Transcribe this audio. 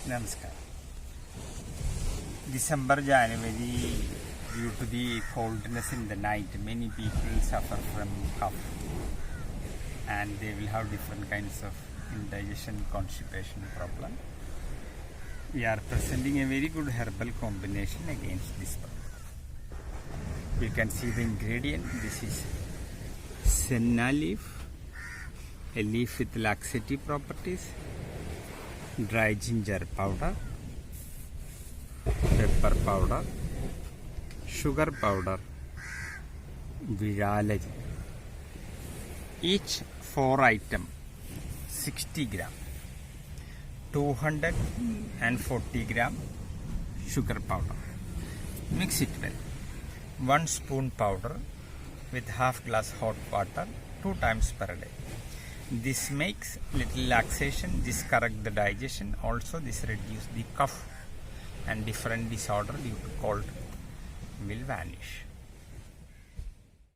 Namaskar. December, January, due to the coldness in the night, many people suffer from cough and they will have different kinds of indigestion, constipation problem. We are presenting a very good herbal combination against this problem. You can see the ingredient. This is senna leaf, a leaf with laxative properties, dry ginger powder, pepper powder, sugar powder, viralaji. Each 4 item 60 gram, 240 gram sugar powder. Mix it well. 1 spoon powder with half glass hot water 2 times per day. This makes little laxation, this correct the digestion, also this reduce the cough and different disorder due to cold will vanish.